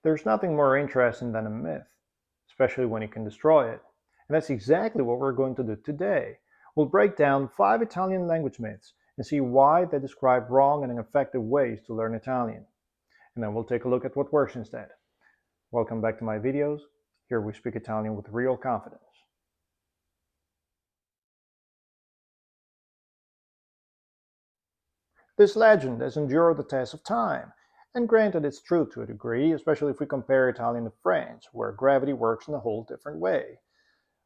There's nothing more interesting than a myth, especially when you can destroy it. And that's exactly what we're going to do today. We'll break down 5 Italian language myths and see why they describe wrong and ineffective ways to learn Italian. And then we'll take a look at what works instead. Welcome back to my videos. Here we speak Italian with real confidence. This legend has endured the test of time, and granted it's true to a degree, especially if we compare Italian to French, where gravity works in a whole different way.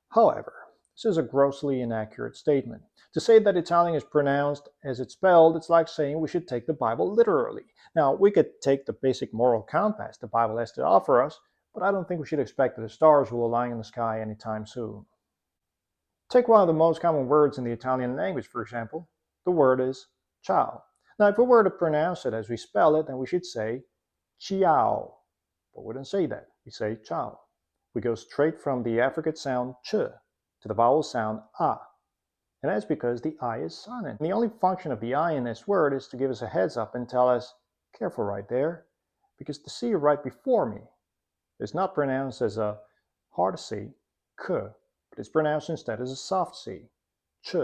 However, this is a grossly inaccurate statement. To say that Italian is pronounced as it's spelled, it's like saying we should take the Bible literally. Now, we could take the basic moral compass the Bible has to offer us, but I don't think we should expect that the stars will align in the sky anytime soon. Take one of the most common words in the Italian language, for example. The word is ciao. Now, if we were to pronounce it as we spell it, then we should say ciao. But we don't say that. We say ciao. We go straight from the affricate sound ch to the vowel sound a. And that's because the I is silent. And the only function of the I in this word is to give us a heads up and tell us, careful right there, because the C right before me is not pronounced as a hard C, k, but it's pronounced instead as a soft C, ch.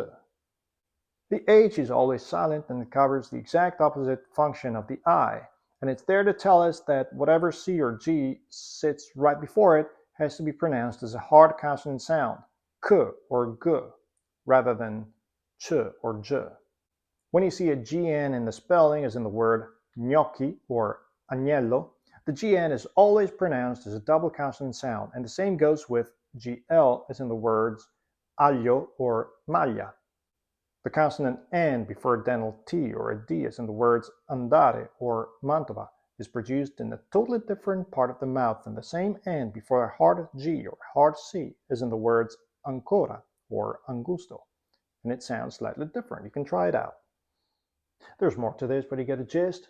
The H is always silent and it covers the exact opposite function of the I, and it's there to tell us that whatever C or G sits right before it has to be pronounced as a hard consonant sound, k or g, rather than ch or j. When you see a GN in the spelling, as in the word gnocchi or agnello, the GN is always pronounced as a double consonant sound, and the same goes with GL, as in the words aglio or maglia. The consonant N before a dental T or a D, as in the words andare or Mantova, is produced in a totally different part of the mouth than the same N before a hard G or hard C, as in the words ancora or angusto, and it sounds slightly different. You can try it out. There's more to this, but you get the gist.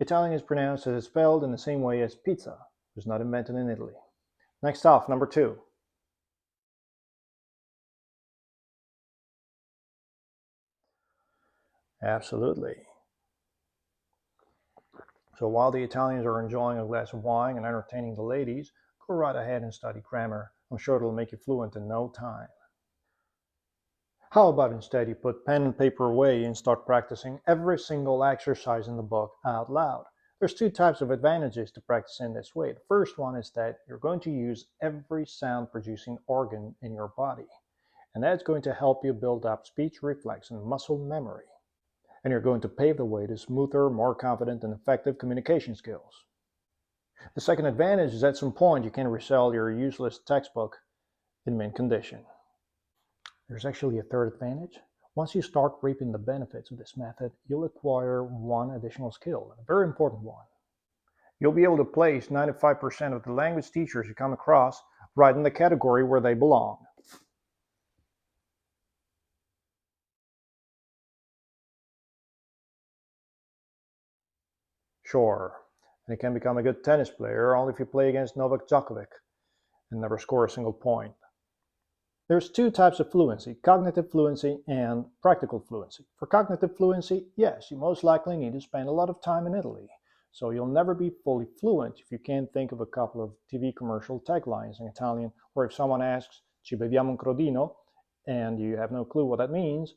Italian is pronounced as it's spelled in the same way as pizza. It was not invented in Italy. Next off, number 2. Absolutely. So while the Italians are enjoying a glass of wine and entertaining the ladies, go right ahead and study grammar. I'm sure it'll make you fluent in no time. How about instead you put pen and paper away and start practicing every single exercise in the book out loud? There's 2 types of advantages to practice in this way. The first one is that you're going to use every sound producing organ in your body, and that's going to help you build up speech reflex and muscle memory. And you're going to pave the way to smoother, more confident, and effective communication skills. The second advantage is at some point you can resell your useless textbook in mint condition. There's actually a third advantage. Once you start reaping the benefits of this method, you'll acquire one additional skill, a very important one. You'll be able to place 95% of the language teachers you come across right in the category where they belong. Sure, and you can become a good tennis player only if you play against Novak Djokovic and never score a single point. There's 2 types of fluency, cognitive fluency and practical fluency. For cognitive fluency, yes, you most likely need to spend a lot of time in Italy, so you'll never be fully fluent if you can't think of a couple of TV commercial taglines in Italian, or if someone asks, ci beviamo un crodino, and you have no clue what that means,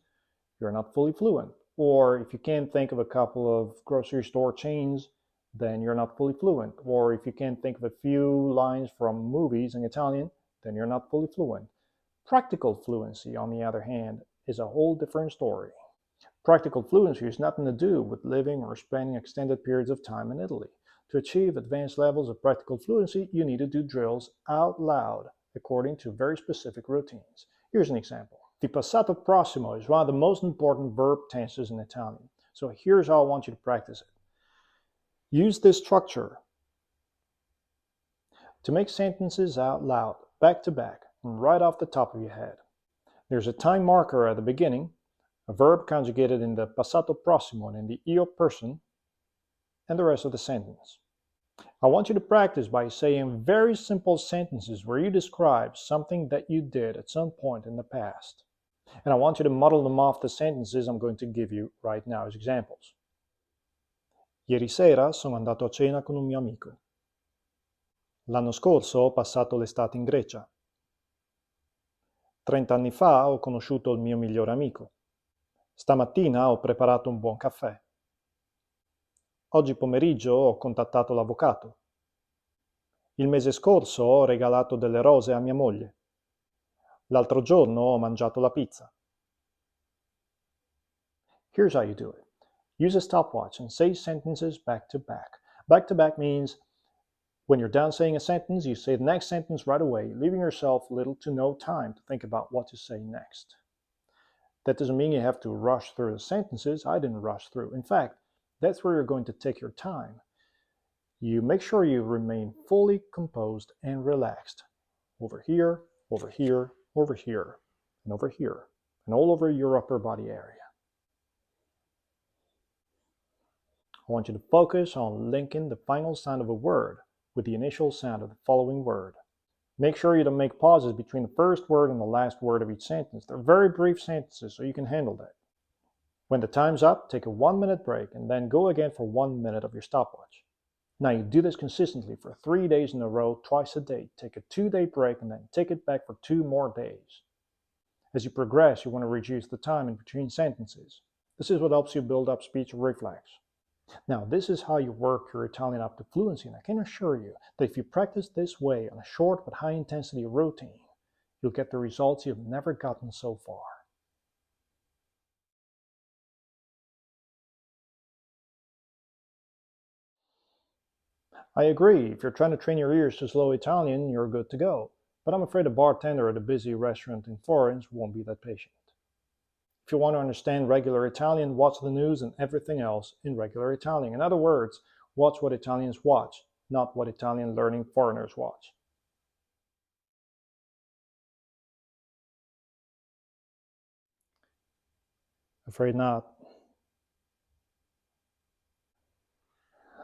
you're not fully fluent. Or if you can't think of a couple of grocery store chains, then you're not fully fluent. Or if you can't think of a few lines from movies in Italian, then you're not fully fluent. Practical fluency, on the other hand, is a whole different story. Practical fluency has nothing to do with living or spending extended periods of time in Italy. To achieve advanced levels of practical fluency, you need to do drills out loud, according to very specific routines. Here's an example. The passato prossimo is one of the most important verb tenses in Italian. So here's how I want you to practice it. Use this structure to make sentences out loud, back to back, and right off the top of your head. There's a time marker at the beginning, a verb conjugated in the passato prossimo and in the io person, and the rest of the sentence. I want you to practice by saying very simple sentences where you describe something that you did at some point in the past. And I want you to model them off the sentences I'm going to give you right now as examples. Ieri sera sono andato a cena con un mio amico. L'anno scorso ho passato l'estate in Grecia. 30 anni fa ho conosciuto il mio migliore amico. Stamattina ho preparato un buon caffè. Oggi pomeriggio ho contattato l'avvocato. Il mese scorso ho regalato delle rose a mia moglie. L'altro giorno ho mangiato la pizza. Here's how you do it. Use a stopwatch and say sentences back to back. Back to back means when you're done saying a sentence, you say the next sentence right away, leaving yourself little to no time to think about what to say next. That doesn't mean you have to rush through the sentences. I didn't rush through. In fact, that's where you're going to take your time. You make sure you remain fully composed and relaxed. Over here, over here, over here, and over here, and all over your upper body area. I want you to focus on linking the final sound of a word with the initial sound of the following word. Make sure you don't make pauses between the first word and the last word of each sentence. They're very brief sentences, so you can handle that. When the time's up, take a 1-minute break and then go again for 1 minute of your stopwatch. Now you do this consistently for 3 days in a row, twice a day. Take a 2-day break and then take it back for 2 more days. As you progress, you want to reduce the time in between sentences. This is what helps you build up speech reflex. Now, this is how you work your Italian up to fluency, and I can assure you that if you practice this way on a short but high-intensity routine, you'll get the results you've never gotten so far. I agree, if you're trying to train your ears to slow Italian, you're good to go. But I'm afraid a bartender at a busy restaurant in Florence won't be that patient. If you want to understand regular Italian, watch the news and everything else in regular Italian. In other words, watch what Italians watch, not what Italian learning foreigners watch. Afraid not.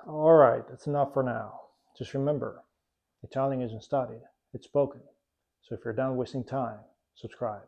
All right, that's enough for now. Just remember, Italian isn't studied, it's spoken. So if you're done wasting time, subscribe.